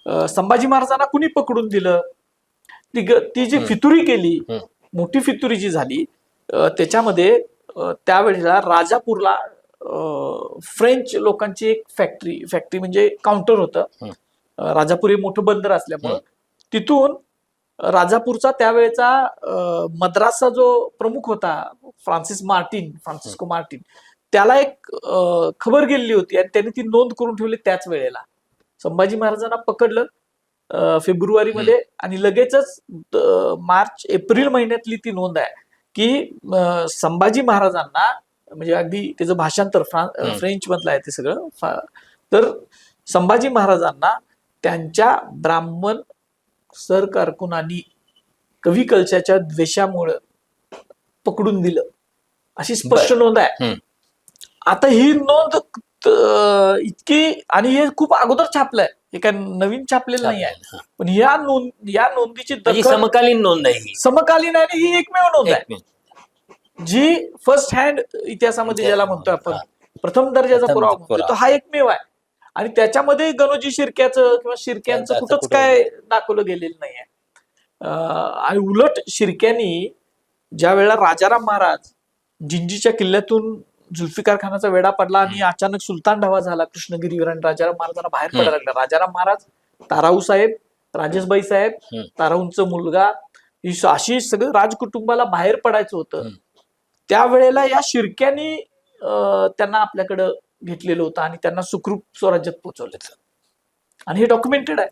संभाजी महाराजांना कुणी पकडून दिलं, ती जी फितुरी केली, मोठी फितुरी जी झाली, त्याच्यामध्ये त्यावेळेला राजापूरला फ्रेंच लोकांची एक फॅक्टरी म्हणजे काउंटर होतं. राजापूर हे मोठं बंदर असल्यामुळं तिथून राजापूरचा त्यावेळेचा मद्रासचा जो प्रमुख होता फ्रान्सिस्को मार्टिन, त्याला एक खबर गेलेली होती आणि त्यांनी ती नोंद करून ठेवली. त्याच वेळेला संभाजी महाराजांना पकडलं फेब्रुवारीमध्ये आणि लगेचच मार्च एप्रिल महिन्यातली ती नोंद आहे की संभाजी महाराजांना, म्हणजे अगदी त्याचं भाषांतर फ्रेंच मधलं आहे ते सगळं, तर संभाजी महाराजांना त्यांच्या ब्राह्मण सरकारकुनांनी कवी कलशाच्या द्वेषामुळे पकडून दिलं, अशी स्पष्ट नोंद आहे. आता ही नोंद इतकी, आणि हे खूप अगोदर छापलंय, हे काय नवीन छापलेलं नाही आहे, पण या नोंदीची समकालीन नोंद आहे, समकालीन आहे, ही एकमेव नोंद आहे जी फर्स्ट हँड इतिहासामध्ये ज्याला म्हणतोय आपण, प्रथम दर्जाचा पुरावा म्हणतोय, तो हा एकमेव आहे. आणि त्याच्यामध्ये गणोजी शिर्क्याचं किंवा शिर्क्यांचं कुठंच काय दाखवलं गेलेलं नाही आहे. आणि उलट शिर्क्यांनी ज्या वेळेला राजाराम महाराज जिंजीच्या किल्ल्यातून जुल्फिकार खानाचा वेढा पडला आणि अचानक सुलतान ढावा झाला कृष्णगिरीवर आणि राजाराम महाराजांना बाहेर पडायला लागला, राजाराम महाराज, ताराऊ साहेब, राजेशबाई साहेब, ताराऊंचा मुलगा, अशी सगळं राजकुटुंबाला बाहेर पडायचं होतं. त्यावेळेला या शिर्क्यांनी त्यांना आपल्याकडं घेतलेलं होतं आणि त्यांना सुखरूप स्वराज्यात पोहोचवलं, आणि हे डॉक्युमेंटेड आहे.